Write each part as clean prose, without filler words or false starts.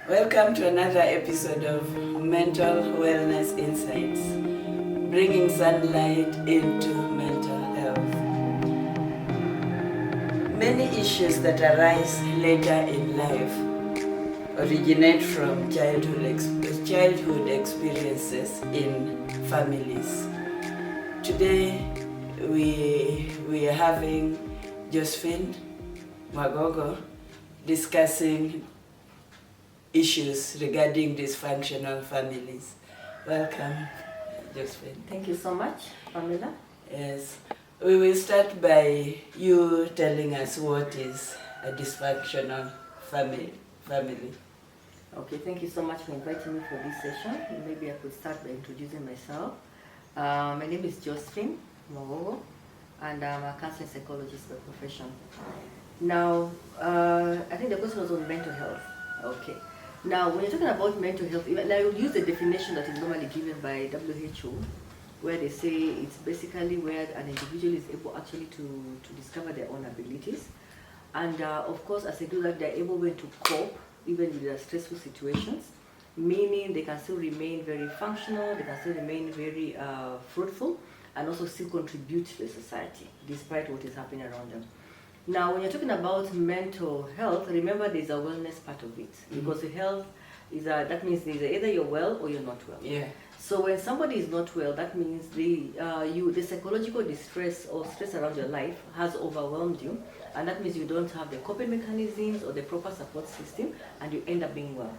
Welcome to another episode of Mental Wellness Insights, bringing sunlight into mental health. Many issues that arise later in life originate from childhood experiences in families. Today we are having Josephine Magogo discussing issues regarding dysfunctional families. Welcome, Josephine. Thank you so much, Pamela. Yes, we will start by you telling us what is a dysfunctional family. Okay, thank you so much for inviting me for this session. Maybe I could start by introducing myself. My name is Josephine Magogo, and I'm a counseling psychologist by profession. Now, I think the question was on mental health. Okay. Now, when you're talking about mental health, I will use the definition that is normally given by WHO, where they say it's basically where an individual is able actually to discover their own abilities. And of course, as they do that, they're able to cope even with their stressful situations, meaning they can still remain very functional, they can still remain very fruitful, and also still contribute to the society, despite what is happening around them. Now, when you're talking about mental health, remember there's a wellness part of it, because health is that means either you're well or you're not well. Yeah. So when somebody is not well, that means the psychological distress or stress around your life has overwhelmed you, and that means you don't have the coping mechanisms or the proper support system, and you end up being well.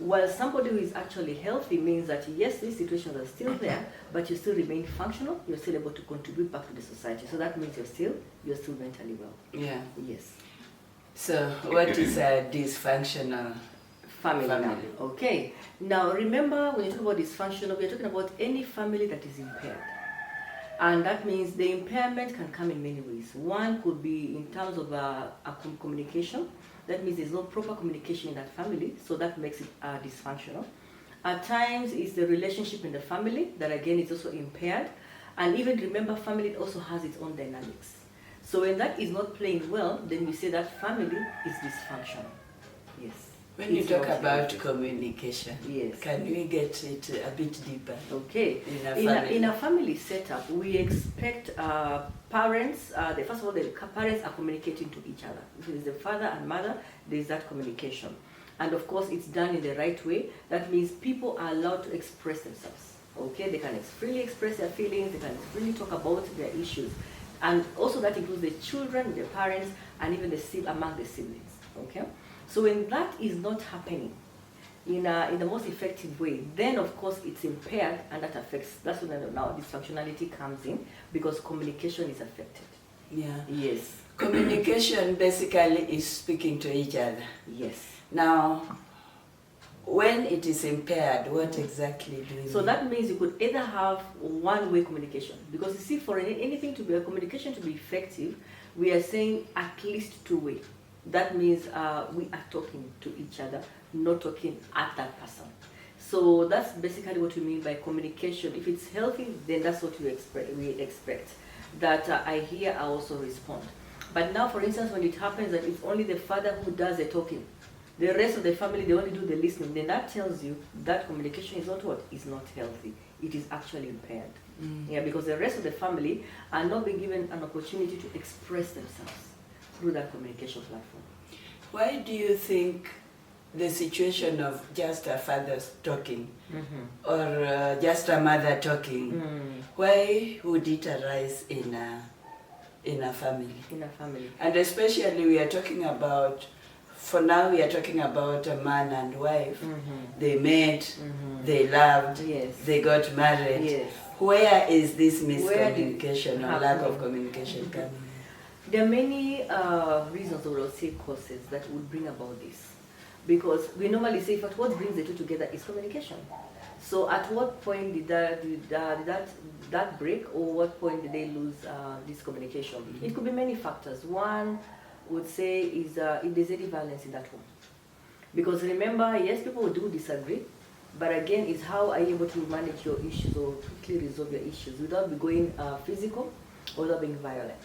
While somebody who is actually healthy means that yes, these situations are still there, but you still remain functional, you're still able to contribute back to the society. So that means you're still mentally well. Yeah. Yes. So what is a dysfunctional family? Now. Okay. Now remember, when you talk about dysfunctional, we're talking about any family that is impaired. And that means the impairment can come in many ways. One could be in terms of communication. That means there's no proper communication in that family, so that makes it dysfunctional. At times, it's the relationship in the family that again is also impaired. And even remember, family also has its own dynamics. So when that is not playing well, then we say that family is dysfunctional. Yes. When you talk about communication, yes, can we get it a bit deeper? Okay. In a family setup, we expect parents, first of all, the parents are communicating to each other. If it is the father and mother, there is that communication. And of course, it's done in the right way. That means people are allowed to express themselves. Okay, they can freely express their feelings, they can freely talk about their issues. And also that includes the children, the parents, and even among the siblings. Okay? So when that is not happening in the most effective way, then of course it's impaired, and that's when now dysfunctionality comes in, because communication is affected. Yeah. Yes. Communication basically is speaking to each other. Yes. Now, when it is impaired, what exactly do you So that means you could either have one-way communication, because you see, for anything to be a communication to be effective, we are saying at least two-way. That means we are talking to each other, not talking at that person. So that's basically what we mean by communication. If it's healthy, then that's what we expect. That I hear, I also respond. But now, for instance, when it happens that it's only the father who does the talking, the rest of the family, they only do the listening, then that tells you that communication is not what? Is not healthy. It is actually impaired. Yeah, because the rest of the family are not being given an opportunity to express themselves through that communication platform. Why do you think the situation of just a father talking or just a mother talking, why would it arise in a family? In a family. And especially we are talking about, for now we are talking about a man and wife. They met, they loved, yes, they got married. Yes. Where is this miscommunication or lack of communication coming? There are many reasons, or say causes, that would bring about this. Because we normally say, in fact, what brings the two together is communication. So at what point did that break, or what point did they lose this communication? It could be many factors. One would say is if there's any violence in that home. Because remember, yes, people do disagree, but again, it's how are you able to manage your issues or quickly resolve your issues without going physical or without being violent.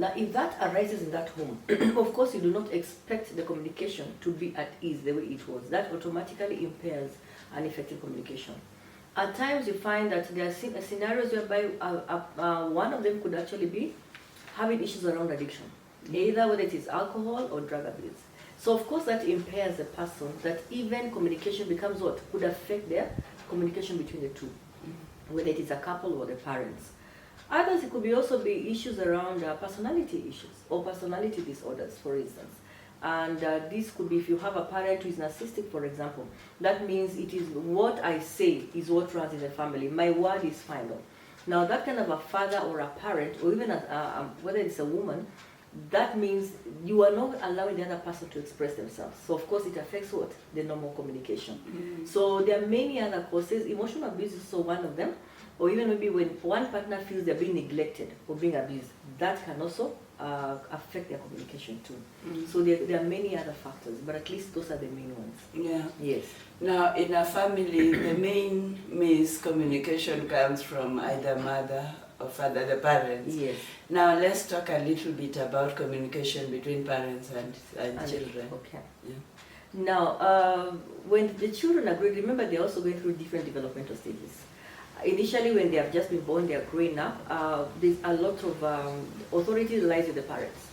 Now, if that arises in that home, of course, you do not expect the communication to be at ease the way it was. That automatically impairs an effective communication. At times, you find that there are scenarios whereby one of them could actually be having issues around addiction, either whether it is alcohol or drug abuse. So, of course, that impairs the person, that even communication becomes what could affect their communication between the two, whether it is a couple or the parents. Others, it could be also be issues around personality issues or personality disorders, for instance. And this could be if you have a parent who is narcissistic, for example. That means it is what I say is what runs in the family. My word is final. Now, that kind of a father or a parent, or even whether it's a woman, that means you are not allowing the other person to express themselves. So, of course, it affects what? The normal communication. So, there are many other causes. Emotional abuse is also one of them. Or even maybe when one partner feels they're being neglected or being abused, that can also affect their communication too. So there are many other factors, but at least those are the main ones. Yeah. Yes. Now, in a family, the main miscommunication comes from either mother or father, the parents. Yes. Now, let's talk a little bit about communication between parents and children. Okay. Yeah. Now, when the children are growing, remember they're also going through different developmental stages. Initially, when they have just been born, they are growing up, there's a lot of authority lies with the parents.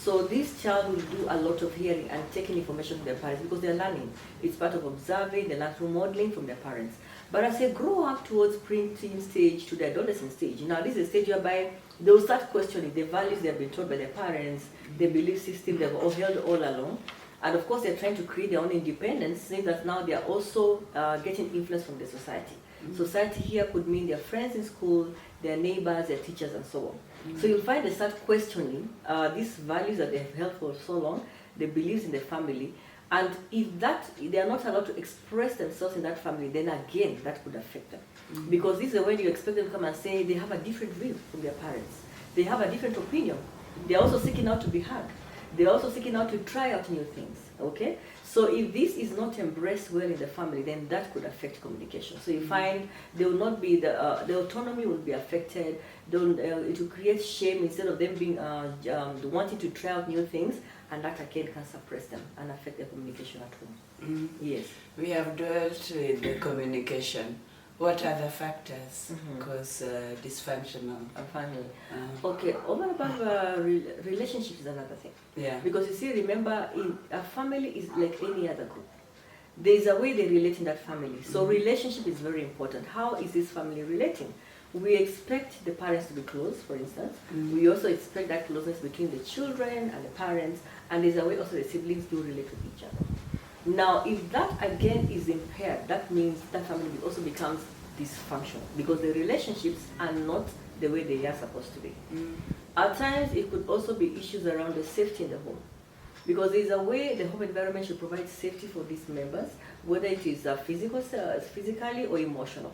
So this child will do a lot of hearing and taking information from their parents because they're learning. It's part of observing, they learn through modeling from their parents. But as they grow up towards preteen stage to the adolescent stage, now this is a stage whereby they will start questioning the values they have been taught by their parents, the belief system they've all held all along. And of course, they're trying to create their own independence, saying that now they're also getting influence from the society. Society here could mean their friends in school, their neighbors, their teachers, and so on. So you'll find they start questioning these values that they have held for so long, the beliefs in the family, and if they are not allowed to express themselves in that family, then again, that could affect them. Because this is when you expect them to come and say they have a different view from their parents. They have a different opinion. They're also seeking out to be heard. They're also seeking out to try out new things, okay? So if this is not embraced well in the family, then that could affect communication. So you find there will not be the autonomy will be affected. It will create shame instead of them being wanting to try out new things, and that again can suppress them and affect their communication at home. Yes. We have dealt with the communication. What are the factors cause dysfunctional? A family. Okay, over and above relationships is another thing. Yeah. Because you see, remember, a family is like any other group. There is a way they relate in that family. So relationship is very important. How is this family relating? We expect the parents to be close, for instance. We also expect that closeness between the children and the parents. And there's a way also the siblings do relate with each other. Now, if that again is impaired, that means that family also becomes dysfunctional because the relationships are not the way they are supposed to be. At times, it could also be issues around the safety in the home because there is a way the home environment should provide safety for these members, whether it is physically or emotional.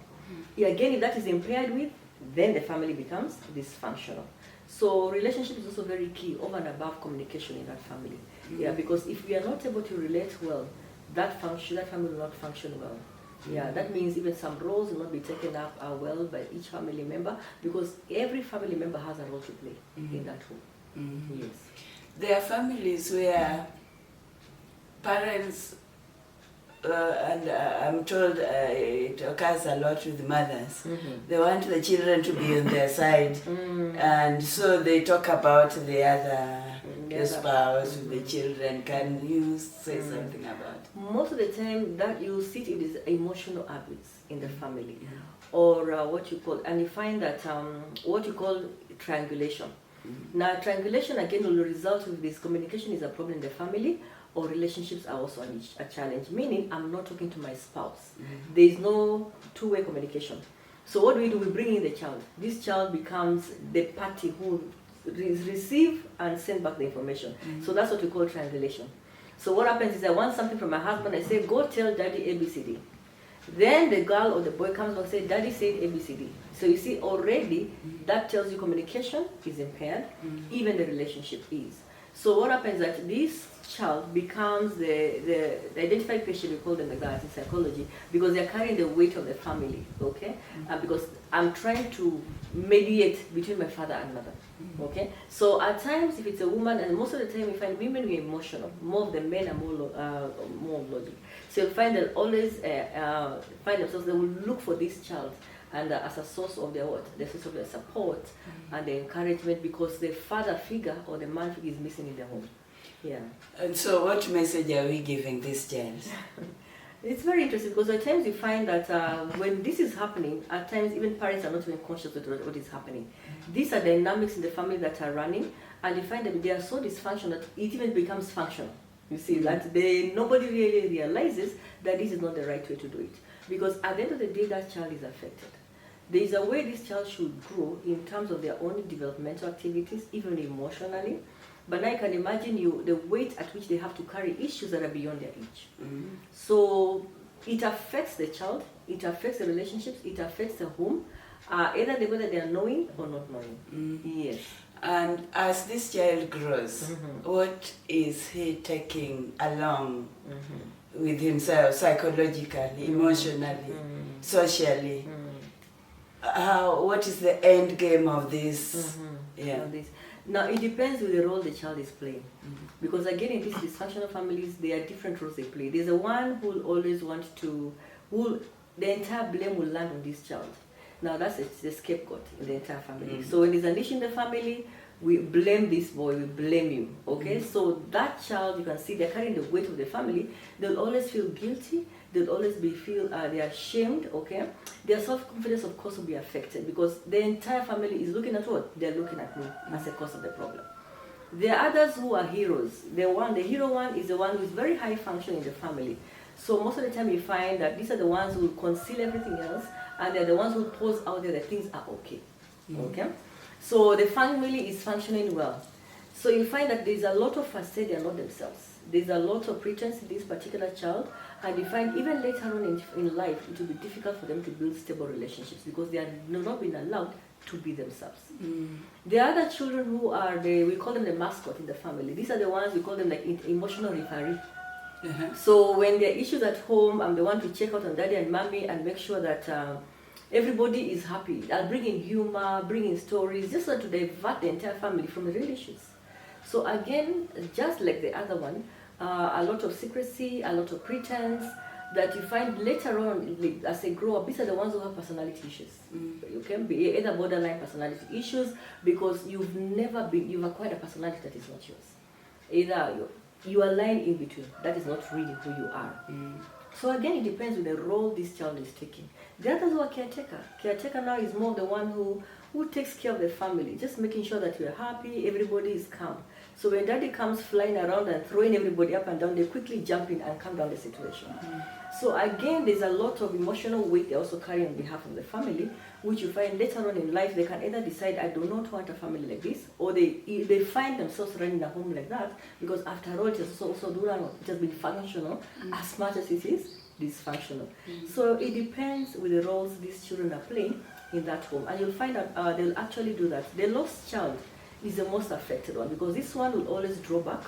Again, if that is impaired with, then the family becomes dysfunctional. So relationship is also very key over and above communication in that family. Yeah, because if we are not able to relate well, that family will not function well. Yeah, that means even some roles will not be taken up well by each family member because every family member has a role to play in that home. Yes. There are families where parents, and I'm told it occurs a lot with mothers, they want the children to be on their side, and so they talk about the other spouse with the children. Can you say something about it? Most of the time that you see it is emotional abuse in the family, or what you call, and you find that what you call triangulation. Now, triangulation again will result with this communication is a problem in the family, or relationships are also a challenge, meaning I'm not talking to my spouse. There is no two-way communication. So what do? We bring in the child. This child becomes the party who receive and send back the information. So that's what we call triangulation. So what happens is I want something from my husband, I say, go tell daddy ABCD. Then the girl or the boy comes back and says, daddy said ABCD. So you see already that tells you communication is impaired, even the relationship is. So what happens is that this child becomes the identified patient, we call them like that in psychology, because they're carrying the weight of the family, okay? Because I'm trying to mediate between my father and mother, okay? So at times, if it's a woman, and most of the time we find women who are emotional, more of the men are more logic. So you'll find they'll always find themselves, they will look for this child and as a source of their what? The source of their support and the encouragement, because the father figure or the man figure is missing in the home. Yeah. And so what message are we giving this child? It's very interesting because at times you find that when this is happening, at times even parents are not even conscious of what is happening. These are dynamics in the family that are running, and you find that they are so dysfunctional that it even becomes functional. You see, that nobody really realizes that this is not the right way to do it. Because at the end of the day, that child is affected. There is a way this child should grow in terms of their own developmental activities, even emotionally. But now you can imagine the weight at which they have to carry issues that are beyond their age. So it affects the child, it affects the relationships, it affects the home, either whether they are knowing or not knowing. Yes. And as this child grows, what is he taking along with himself psychologically, emotionally, socially? What is the end game of this? Yeah. Now, it depends on the role the child is playing. Because again, in these dysfunctional families, there are different roles they play. There's a one who will always want to, the entire blame will land on this child. Now, that's the scapegoat in the entire family. So when there's an issue in the family, we blame this boy, we blame you, okay? So that child, you can see they're carrying the weight of the family. They'll always feel guilty. They'll always feel they are ashamed, okay? Their self-confidence, of course, will be affected because the entire family is looking at what? They're looking at me as the cause of the problem. There are others who are heroes. The hero one is the one who is very high function in the family. So most of the time you find that these are the ones who conceal everything else, and they're the ones who pose out there that things are okay, okay? So the family is functioning well. So you find that there's a lot of facade, they're not themselves. There's a lot of pretense in this particular child, and you find even later on in life, it will be difficult for them to build stable relationships because they are not being allowed to be themselves. There are other children who are, we call them the mascot in the family. These are the ones we call them like emotional referee. So when there are issues at home, I'm the one to check out on daddy and mommy and make sure that everybody is happy. I'll bring in humor, bring in stories, just so to divert the entire family from the real issues. So again, just like the other one, a lot of secrecy, a lot of pretense, that you find later on as they grow up. These are the ones who have personality issues. You can be either borderline personality issues because you've acquired a personality that is not yours. Either you are lying in between. That is not really who you are. So again, it depends on the role this child is taking. The others who are caretaker. Caretaker now is more the one who takes care of the family, just making sure that we're happy, everybody is calm. So when daddy comes flying around and throwing everybody up and down, they quickly jump in and calm down the situation. So again, there's a lot of emotional weight they also carry on behalf of the family, which you find later on in life, they can either decide, I do not want a family like this, or they find themselves running a home like that, because after all, it has been functional as much as it is dysfunctional. So it depends with the roles these children are playing in that home. And you'll find that they'll actually do that. The lost child is the most affected one because this one will always draw back.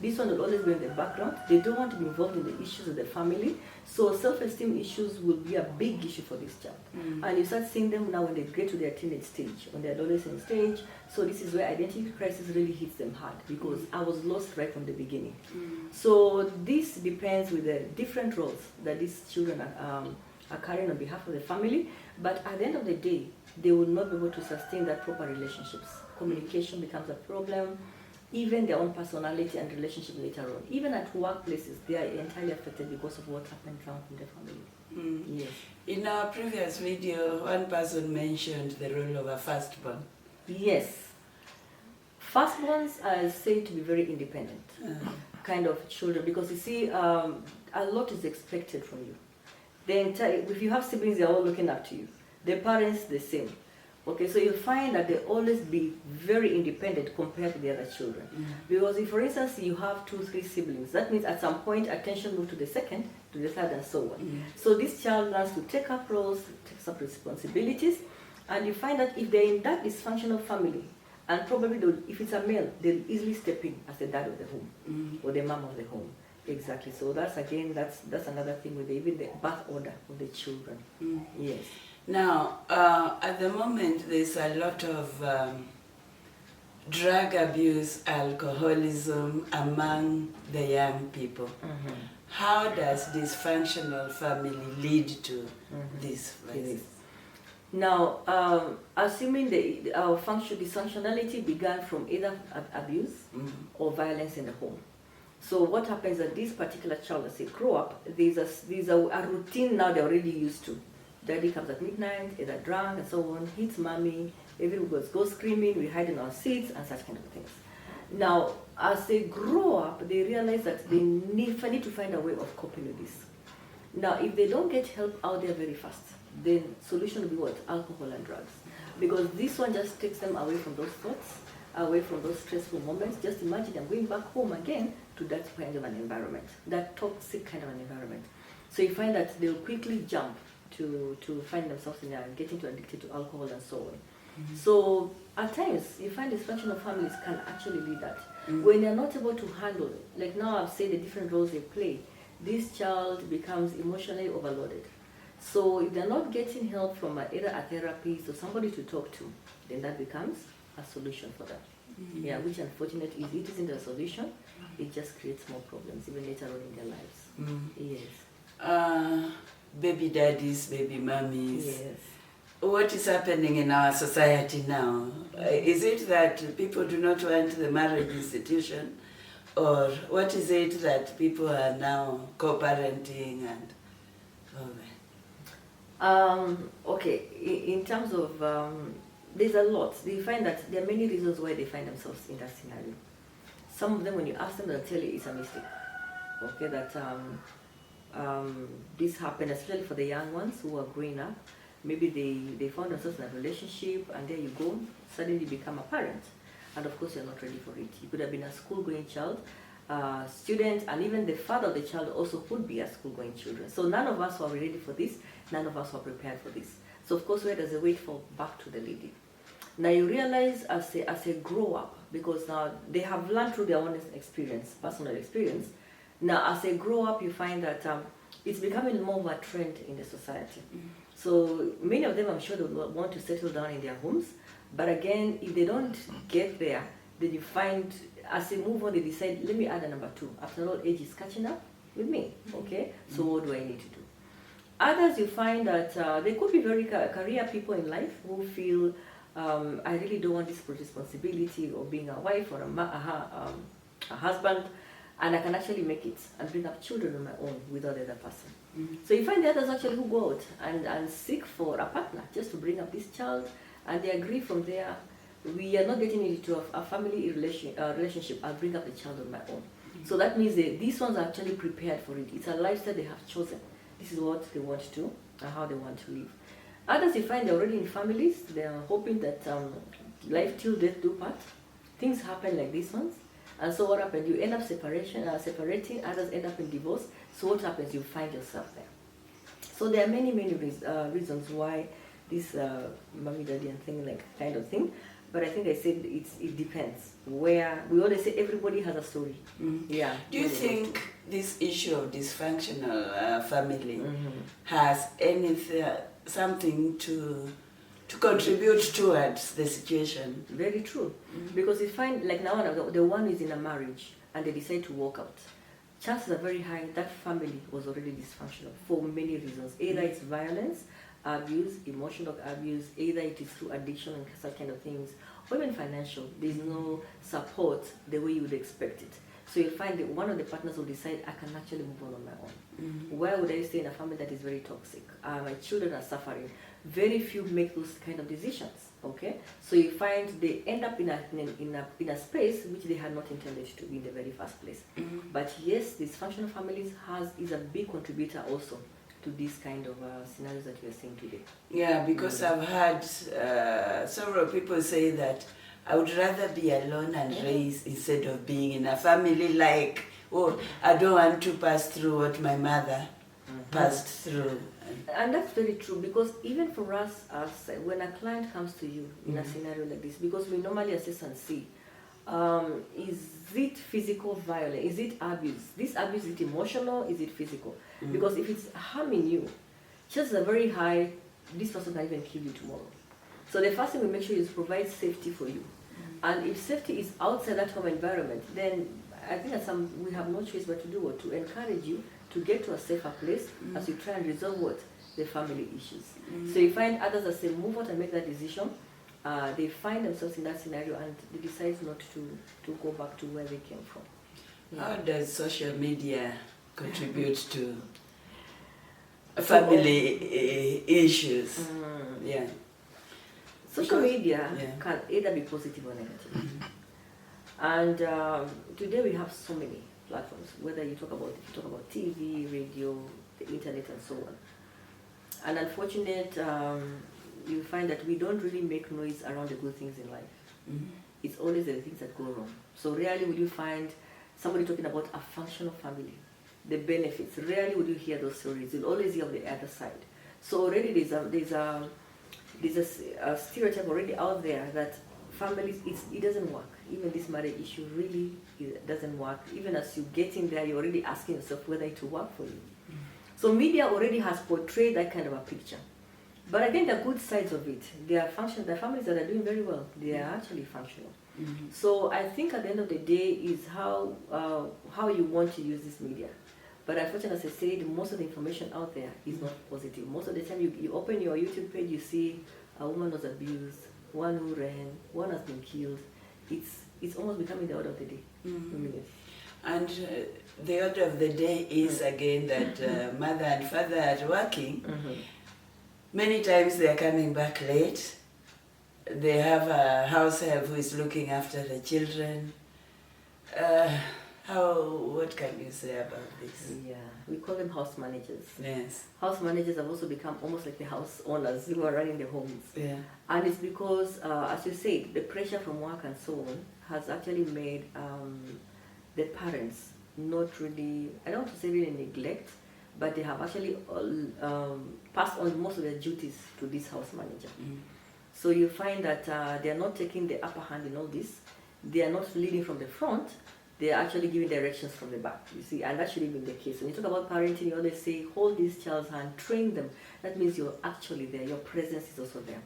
This one will always be in the background. They don't want to be involved in the issues of the family. So self-esteem issues will be a big issue for this child. And you start seeing them now when they get to their teenage stage, on their adolescent stage. So this is where identity crisis really hits them hard because I was lost right from the beginning. So this depends with the different roles that these children are carrying on behalf of the family. But at the end of the day, they will not be able to sustain that proper relationships. Communication becomes a problem. Even their own personality and relationship later on. Even at workplaces, they are entirely affected because of what happened around in the family. Yes. In our previous video, one person mentioned the role of a firstborn. Yes. Firstborns are said to be very independent kind of children because you see, a lot is expected from you. If you have siblings, they're all looking up to you. The parents, the same. Okay, so you'll find that they'll always be very independent compared to the other children. Because if, for instance, you have 2, 3 siblings, that means at some point attention moves to the second, to the third, and so on. So this child learns to take up roles, takes up responsibilities, and you find that if they're in that dysfunctional family, And probably if it's a male, they'll easily step in as the dad of the home or the mom of the home. Exactly. So that's another thing with even the birth order of the children. Yes. Now, at the moment, there's a lot of drug abuse, alcoholism among the young people. How does dysfunctional family lead to this vice? Now, assuming our dysfunctionality began from either abuse or violence in the home. So what happens that this particular child, as they grow up, there's a routine now they're already used to. Daddy comes at midnight, either drunk and so on, hits mommy, everyone goes screaming, we hide in our seats and such kind of things. Now, as they grow up, they realize that they need to find a way of coping with this. Now, if they don't get help out there very fast, then solution will be what? Alcohol and drugs. Because this one just takes them away from those thoughts, away from those stressful moments. Just imagine them going back home again to that kind of an environment, that toxic kind of an environment. So you find that they'll quickly jump to find themselves in getting addicted to alcohol and so on. So at times, you find dysfunctional families can actually lead that. When they're not able to handle, like now I've said the different roles they play, this child becomes emotionally overloaded. So if they're not getting help from either a therapist or somebody to talk to, then that becomes a solution for them. Yeah, which unfortunately it isn't a solution, it just creates more problems even later on in their lives. Yes. Baby daddies, baby mummies. Yes. What is happening in our society now? Is it that people do not want the marriage institution? Or what is it that people are now co-parenting and all that? Okay, in terms of, there's a lot. They find that there are many reasons why they find themselves in that scenario. Some of them, when you ask them, they'll tell you it's a mistake. Okay, that this happened, especially for the young ones who are growing up. Maybe they found themselves in a relationship and there you go, suddenly become a parent. And of course you're not ready for it. You could have been a school-going child, student, and even the father of the child also could be a school-going children. So none of us are ready for this, none of us are prepared for this. So of course where does the way fall back to the lady? Now you realize as they grow up, because now they have learned through their own experience, personal experience. Now as they grow up you find that it's becoming more of a trend in the society. So many of them, I'm sure, they want to settle down in their homes. But again, if they don't get there, then you find, as they move on, they decide, let me add a number 2. After all, age is catching up with me, okay? So what do I need to do? Others, you find that they could be very career people in life who feel, I really don't want this responsibility of being a wife or a husband, and I can actually make it and bring up children on my own without the other person. So you find the others actually who go out and seek for a partner just to bring up this child, and they agree from there, we are not getting into a family relationship, I'll bring up the child on my own. So that means these ones are actually prepared for it. It's a lifestyle they have chosen. This is what they want to do and how they want to live. Others you find they're already in families, they are hoping that life till death do part. Things happen like these ones. And so what happens? You end up separating, others end up in divorce. So what happens? You find yourself there. So there are many reasons why this mommy, daddy and thing like kind of thing. But I think I said it depends. Where we always say everybody has a story. Yeah. Do you think this issue of dysfunctional family has something to contribute towards the situation? Very true. Because you find, like now, the one is in a marriage and they decide to walk out. Chances are very high that family was already dysfunctional for many reasons. Either it's violence, abuse, emotional abuse, either it is through addiction and such kind of things, or even financial. There's no support the way you would expect it. So you'll find that one of the partners will decide, I can actually move on my own. Why would I stay in a family that is very toxic? My children are suffering. Very few make those kind of decisions, okay? So you find they end up in a space which they had not intended to be in the very first place. But yes, dysfunctional families is a big contributor also to these kind of scenarios that we are seeing today. Yeah, because I've had several people say that I would rather be alone and raise instead of being in a family like, oh, I don't want to pass through what my mother passed through. And that's very true, because even for us, as when a client comes to you in a scenario like this, because we normally assess and see, is it physical violence? Is it abuse? This abuse, is it emotional? Is it physical? Because if it's harming you, chances are very high this person can even kill you tomorrow. So the first thing we make sure is provide safety for you. And if safety is outside that home environment, then I think we have no choice but to do what? To encourage you to get to a safer place as you try and resolve what? The family issues. So you find others that say move out and make that decision. They find themselves in that scenario and they decide not to go back to where they came from. How does social media contribute to family issues? Yeah. Social media can either be positive or negative. And today we have so many platforms, whether if you talk about TV, radio, the internet, and so on. And unfortunate, you find that we don't really make noise around the good things in life. It's always the things that go wrong. So rarely will you find somebody talking about a functional family, the benefits. Rarely will you hear those stories. You'll always hear on the other side. So already there's a stereotype already out there that families, it doesn't work. Even this marriage issue really doesn't work. Even as you get in there, you're already asking yourself whether it will work for you. So media already has portrayed that kind of a picture. But again, the good sides of it, there are families that are doing very well. They are actually functional. So I think at the end of the day is how you want to use this media. But unfortunately, as I said, most of the information out there is not positive. Most of the time you open your YouTube page, you see a woman was abused, one who ran, one has been killed. It's almost becoming the order of the day. And the order of the day is again that mother and father are working. Many times they are coming back late. They have a house help who is looking after the children. What can you say about this? Yeah, we call them house managers. Yes. House managers have also become almost like the house owners who are running the homes. Yeah. And it's because, as you said, the pressure from work and so on has actually made the parents not really, I don't want to say really neglect, but they have actually passed on most of their duties to this house manager. So you find that they are not taking the upper hand in all this. They are not leading from the front. They are actually giving directions from the back, you see, and that shouldn't be the case. When you talk about parenting, you always say, hold this child's hand, train them. That means you're actually there, your presence is also there.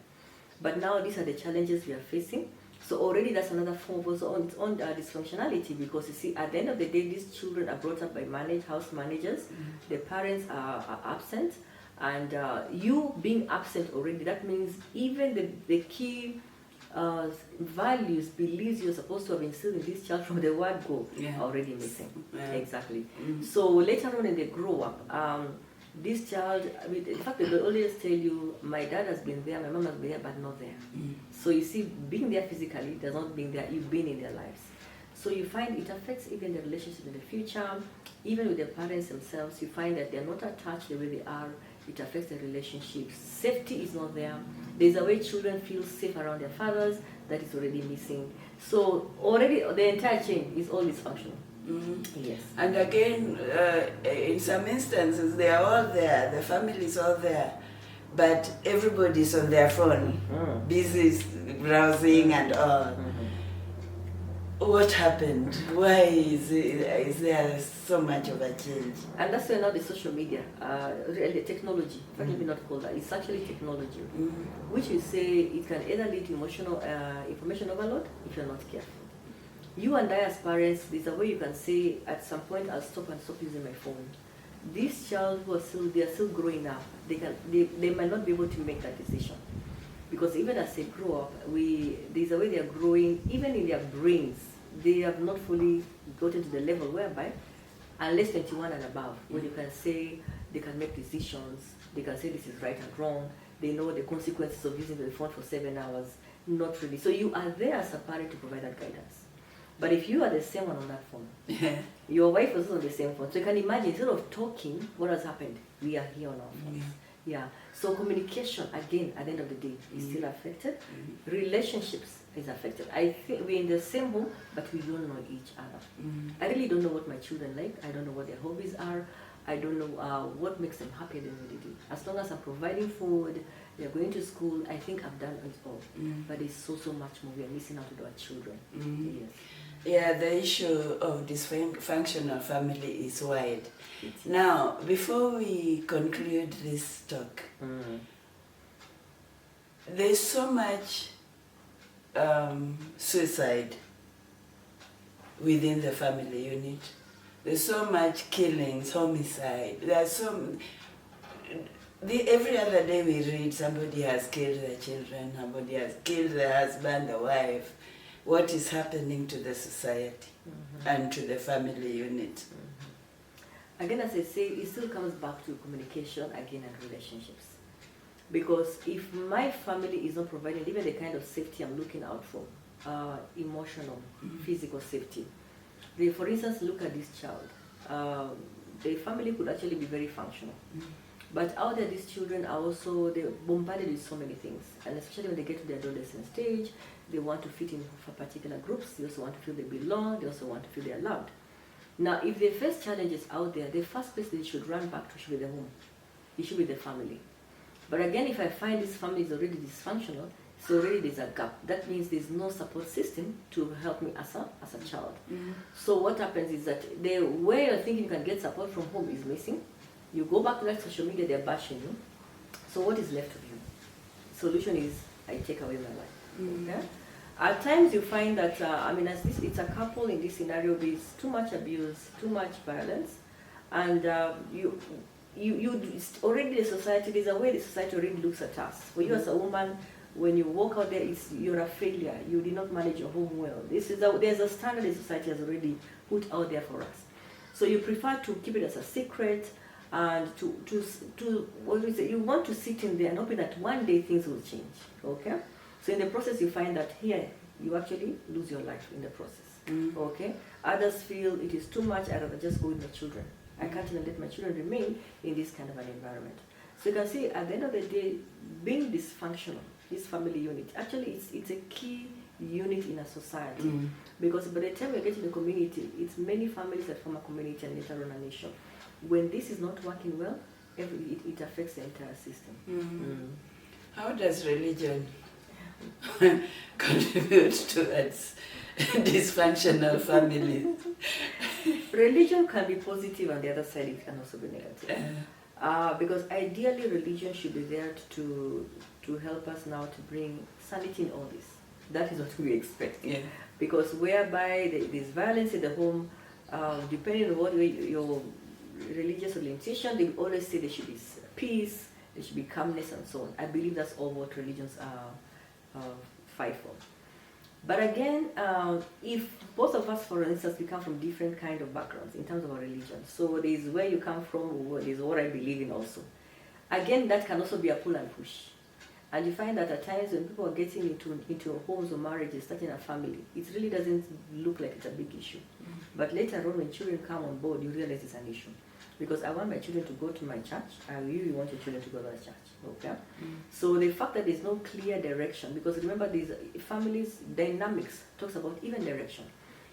But now these are the challenges we are facing. So already that's another form of also on its own dysfunctionality, because you see, at the end of the day, these children are brought up by house managers. The parents are absent, and you being absent already, that means even the key values, beliefs you're supposed to have instilled in this child from the word go are already missing. Exactly. So later on when they grow up, this child, I mean, in fact, they will always tell you, my dad has been there, my mom has been there, but not there. So you see, being there physically does not mean that you've been in their lives. So you find it affects even the relationship in the future, even with the parents themselves. You find that they're not attached the way they are. It affects the relationships. Safety is not there. There's a way children feel safe around their fathers that is already missing. So already the entire chain is all dysfunctional. Yes. And again, in some instances, they are all there, the family is all there, but everybody's on their phone, busy browsing and all. What happened? Why is there so much of a change? And that's why now the social media, really technology, if I can not call that, it's actually technology, which we say it can either lead to emotional information overload if you're not careful. You and I as parents, there's a way you can say at some point I'll stop using my phone. This child who they are still growing up, they might not be able to make that decision. Because even as they grow up, there's a way they are growing, even in their brains, they have not fully gotten to the level whereby, unless 21 and above, when you can say they can make decisions, they can say this is right and wrong, they know the consequences of using the phone for 7 hours, not really. So you are there as a parent to provide that guidance. But if you are the same one on that phone, your wife is also on the same phone. So you can imagine, instead of talking, what has happened? We are here on our phones. Yeah. So communication, again, at the end of the day, is still affected. Relationships is affected. I think we're in the same home, but we don't know each other. I really don't know what my children like. I don't know what their hobbies are. I don't know what makes them happy at the end of the day. As long as I'm providing food, they're going to school, I think I've done it all. But there's so much more we are missing out with our children. Yes. Yeah, the issue of dysfunctional family is wide. Now, before we conclude this talk, there's so much suicide within the family unit. There's so much killings, homicide. There's every other day we read somebody has killed their children, somebody has killed their husband, the wife. What is happening to the society and to the family unit? Again, as I say, it still comes back to communication again and relationships. Because if my family is not providing even the kind of safety I'm looking out for, emotional, physical safety. They, for instance, look at this child. The family could actually be very functional. But out there, these children are also, they're bombarded with so many things. And especially when they get to the adolescent stage, they want to fit in for particular groups. They also want to feel they belong. They also want to feel they're loved. Now, if they face challenges out there, the first place they should run back to should be the home. It should be the family. But again, if I find this family is already dysfunctional, so already there's a gap. That means there's no support system to help me as a child. So what happens is that the way you're thinking you can get support from home is missing. You go back to that social media, they're bashing you. So what is left of you? Solution is, I take away my life. Okay? At times you find that, it's a couple in this scenario, there's too much abuse, too much violence, and you already the society, there's a way the society already looks at us. For you as a woman, when you walk out there, you're a failure. You did not manage your home well. There's a standard the society has already put out there for us. So you prefer to keep it as a secret, and you want to sit in there and hoping that one day things will change. Okay? So in the process, you find that here you actually lose your life in the process. Okay? Others feel it is too much. I'd rather just go with my children. I can't even let my children remain in this kind of an environment. So you can see at the end of the day, being dysfunctional, this family unit, actually it's a key unit in a society. Because by the time we get in the community, it's many families that form a community and later on a nation. When this is not working well, it affects the entire system. How does religion contribute towards dysfunctional families? Religion can be positive, and the other side it can also be negative. Because ideally religion should be there to help us now to bring sanity in all this. That is what we expect. Because whereby there's violence in the home, depending on what your religious orientation, they always say there should be peace, there should be calmness and so on. I believe that's all what religions fight for. But again, if both of us, for instance, we come from different kind of backgrounds in terms of our religion, so there's where you come from, there's what I believe in also. Again, that can also be a pull and push. And you find that at times when people are getting into homes or marriages, starting a family, it really doesn't look like it's a big issue. But later on, when children come on board, you realize it's an issue. Because I want my children to go to my church, I really want your children to go to that church. Okay? So the fact that there's no clear direction, because remember these families dynamics talks about even direction.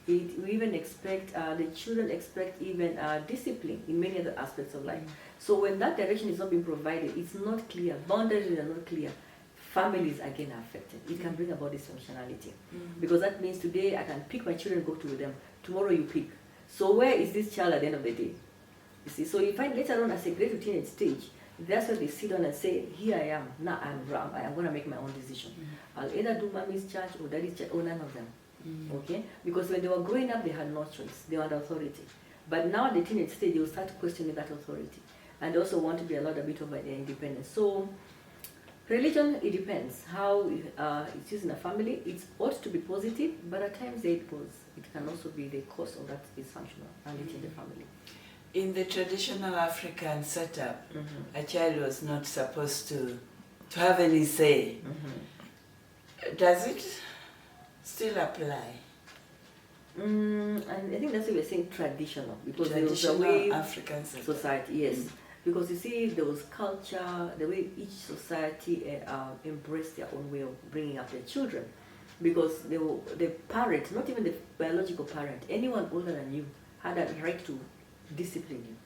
We even expect, the children expect even discipline in many other aspects of life. So when that direction is not being provided, it's not clear, boundaries are not clear, families again are affected. It can bring about dysfunctionality. Because that means today I can pick my children, go to them, tomorrow you pick. So where is this child at the end of the day? You see, so you find later on as a great teenage stage, that's where they sit down and say, here I am, now I'm going to make my own decision. I'll either do mommy's church or daddy's church or none of them. Okay? Because when they were growing up, they had no choice. They had authority. But now at the teenage stage, they will start questioning that authority. And they also want to be allowed a bit of their independence. So religion, it depends how it's used in a family. It ought to be positive, but at times it can also be the cause of that dysfunctionality in the family. In the traditional African setup, a child was not supposed to have any say. Does it still apply? And I think that's why we're saying traditional, because Traditional there was a way African society, yes. Because you see, there was culture, the way each society embraced their own way of bringing up their children. Because the parent, not even the biological parent, anyone older than you had a right to discipline you.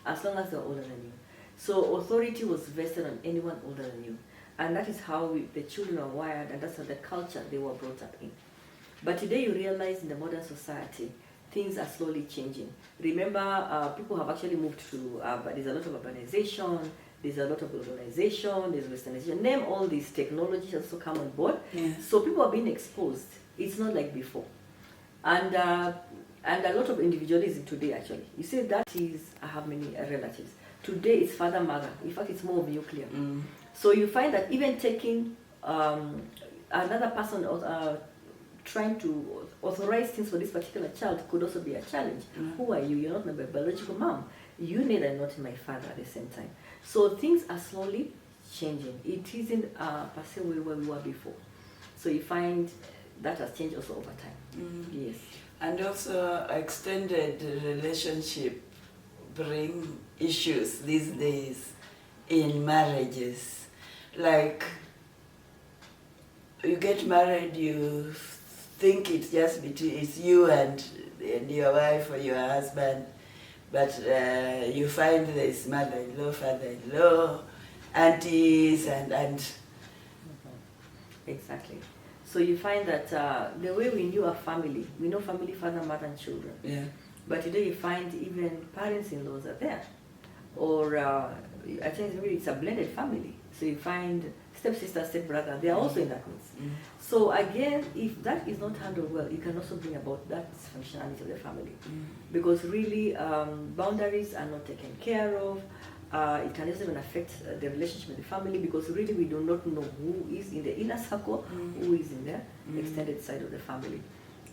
as long as they're older than you. So authority was vested on anyone older than you. And that is how the children are wired, and that's how the culture they were brought up in. But today you realize in the modern society, things are slowly changing. Remember, people have actually moved to, but there's a lot of urbanization, there's a lot of globalization, there's westernization. Name all these technologies also come on board. Yeah. So people are being exposed. It's not like before. And a lot of individualism today, actually. You see, that is, I have many relatives. Today it's father, mother. In fact, it's more nuclear. So you find that even taking another person trying to authorize things for this particular child could also be a challenge. Who are you? You're not my biological mom. You neither are not my father at the same time. So things are slowly changing. It isn't per se where we were before. So you find that has changed also over time. Yes. And also extended relationship bring issues these days in marriages. Like, you get married, you think it's just between it's you and your wife or your husband, but you find there's mother-in-law, father-in-law, aunties, and Exactly. So you find that the way we knew our family, we know family, father, mother, and children. yeah. But today you find even parents-in-laws are there. Or I think really it's a blended family. So you find stepsister, stepbrother, they are also in that mix. So again, if that is not handled well, it can also bring about that dysfunctionality of the family. Because really, boundaries are not taken care of. It can also even affect the relationship with the family, because really we do not know who is in the inner circle, who is in the extended side of the family.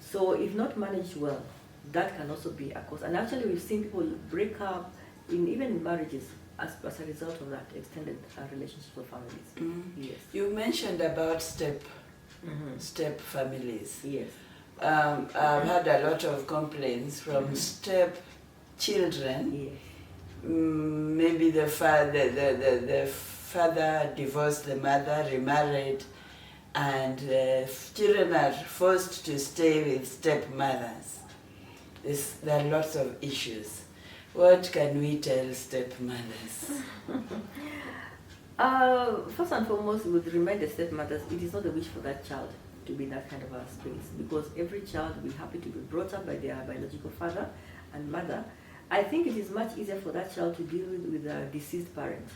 So if not managed well, that can also be a cause. And actually we've seen people break up even marriages as a result of that extended relationship of families. Yes. You mentioned about step families. Yes. I've had a lot of complaints from step children. Yes. Maybe the father divorced the mother, remarried, and children are forced to stay with stepmothers. There are lots of issues. What can we tell stepmothers? First and foremost, we would remind the stepmothers, it is not a wish for that child to be in that kind of a space, because every child will be happy to be brought up by their biological father and mother. I think it is much easier for that child to deal with a deceased parent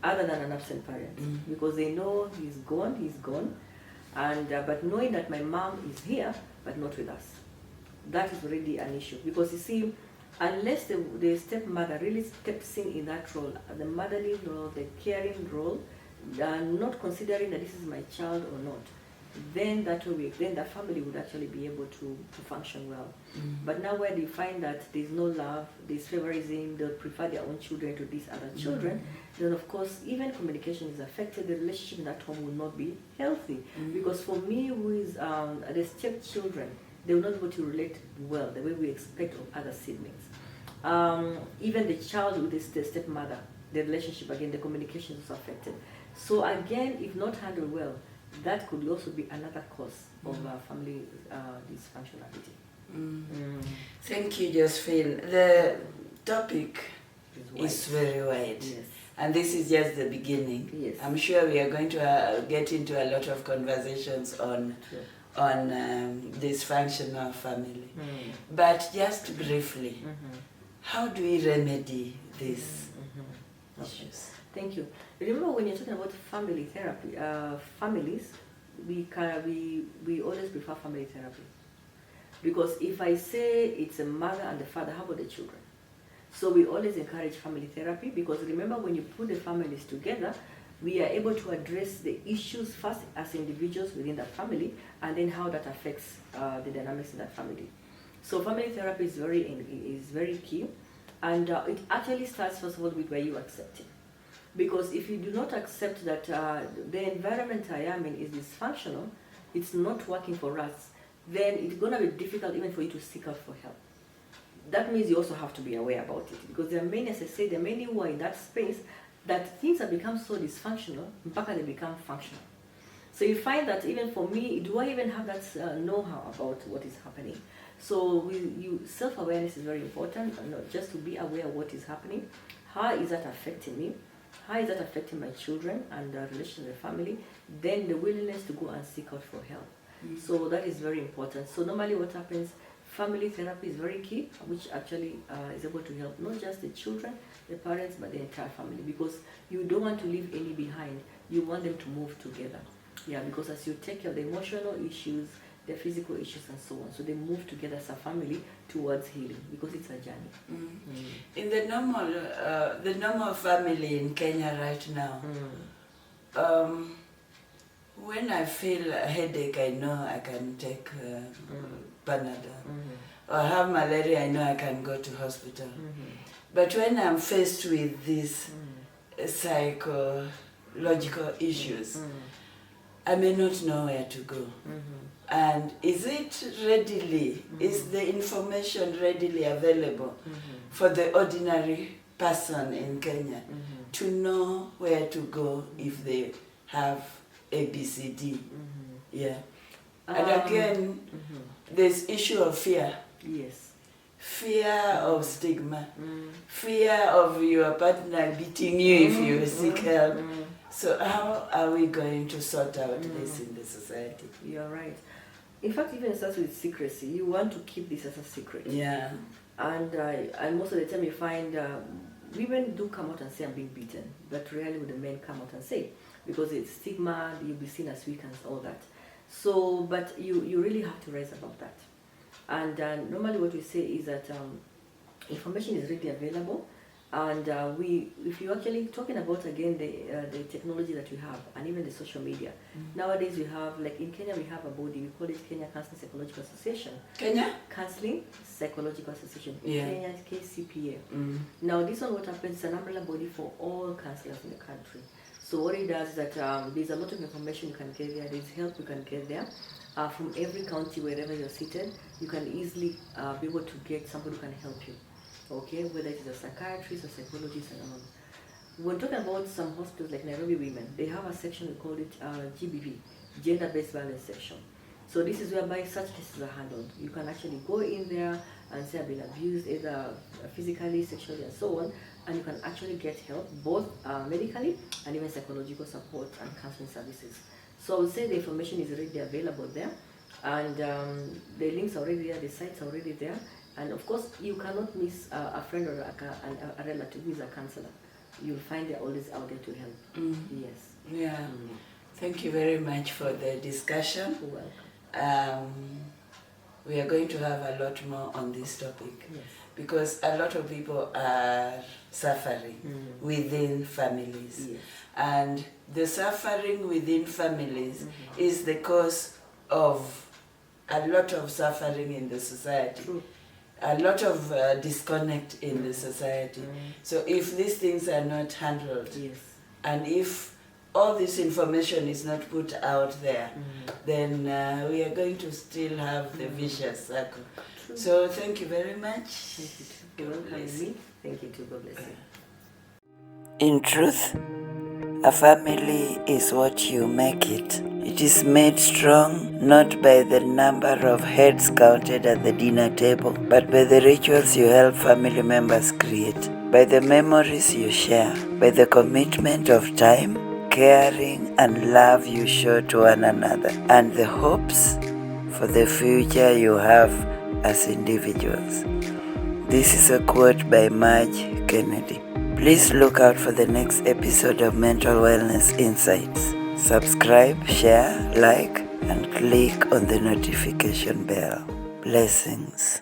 other than an absent parent, because they know he's gone, and but knowing that my mom is here but not with us, that is already an issue. Because you see, unless the stepmother really steps in that role, the motherly role, the caring role, not considering that this is my child or not, then the family would actually be able to function well. But now where you find that there's no love, there's favorism, they'll prefer their own children to these other children, then of course even communication is affected, the relationship in that home will not be healthy. Because for me, who is the stepchildren, they will not be able to relate well the way we expect of other siblings. Even the child with the stepmother, the relationship, again, the communication is affected. So again, if not handled well, that could also be another cause of family dysfunctionality. Thank you, Josephine. The topic is very wide. Yes. And this is just the beginning. Yes. I'm sure we are going to get into a lot of conversations on dysfunctional family. But just briefly, how do we remedy these issues? Thank you. Remember, when you're talking about family therapy, families, we always prefer family therapy. Because if I say it's a mother and the father, how about the children? So we always encourage family therapy, because remember, when you put the families together, we are able to address the issues first as individuals within that family, and then how that affects the dynamics in that family. So family therapy is very key, and it actually starts first of all with where you accept it. Because if you do not accept that the environment I am in is dysfunctional, it's not working for us, then it's going to be difficult even for you to seek out for help. That means you also have to be aware about it, because there are many, as I say, there are many who are in that space that things have become so dysfunctional, mpaka they become functional. So you find that even for me, do I even have that know-how about what is happening? So self-awareness is very important, just to be aware of what is happening. How is that affecting me? How is that affecting my children and the relationship with the family? Then the willingness to go and seek out for help. So that is very important. So normally what happens, family therapy is very key, which actually is able to help not just the children, the parents, but the entire family, because you don't want to leave any behind. You want them to move together. Yeah, because as you take care of the emotional issues, the physical issues and so on, so they move together as a family towards healing, because it's a journey. In the normal family in Kenya right now, when I feel a headache, I know I can take Panadol. Or have malaria, I know I can go to hospital. But when I'm faced with these psychological issues, I may not know where to go. And is the information readily available for the ordinary person in Kenya to know where to go if they have ABCD? Yeah. And again, there's issue of fear. Yes. Fear of stigma. Fear of your partner beating you if you seek help. So how are we going to sort out this in the society? You're right. In fact, even it starts with secrecy. You want to keep this as a secret. Yeah. And most of the time you find women do come out and say I'm being beaten, but rarely would the men come out and say, because it's stigma, you'll be seen as weak and all that. So, but you really have to rise above that. And normally what we say is that information is readily available. And if you're actually talking about again the technology that we have and even the social media, nowadays we have, like in Kenya we have a body, we call it Kenya Counseling Psychological Association. Kenya? Counseling Psychological Association. Yeah. Kenya is KCPA. Now this one, what happens, is an umbrella body for all counselors in the country. So what it does is that there's a lot of information you can get there, there's help you can get there. From every county, wherever you're seated, you can easily be able to get somebody who can help you. Okay, whether it's a psychiatrist or psychologist and all. When talking about some hospitals like Nairobi Women, they have a section, we call it GBV, Gender-Based Violence Section. So this is whereby such cases are handled. You can actually go in there and say I've been abused, either physically, sexually, and so on, and you can actually get help, both medically and even psychological support and counseling services. So I would say the information is already available there, and the links are already there, the sites are already there. And of course, you cannot miss a friend or a relative who is a counselor. You'll find they're always out there to help. Yes. Yeah. Thank you very much for the discussion. You're welcome. We are going to have a lot more on this topic. Yes. Because a lot of people are suffering within families. Yes. And the suffering within families is the cause of a lot of suffering in the society. True. A lot of disconnect in the society. So if these things are not handled, Yes. and if all this information is not put out there, then we are going to still have the vicious circle. True. So thank you very much. Thank you too. You're welcome me. Thank you too. God bless you. In truth, a family is what you make it. It is made strong not by the number of heads counted at the dinner table, but by the rituals you help family members create, by the memories you share, by the commitment of time, caring and love you show to one another, and the hopes for the future you have as individuals. This is a quote by Madge Kennedy. Please look out for the next episode of Mental Wellness Insights. Subscribe, share, like, and click on the notification bell. Blessings.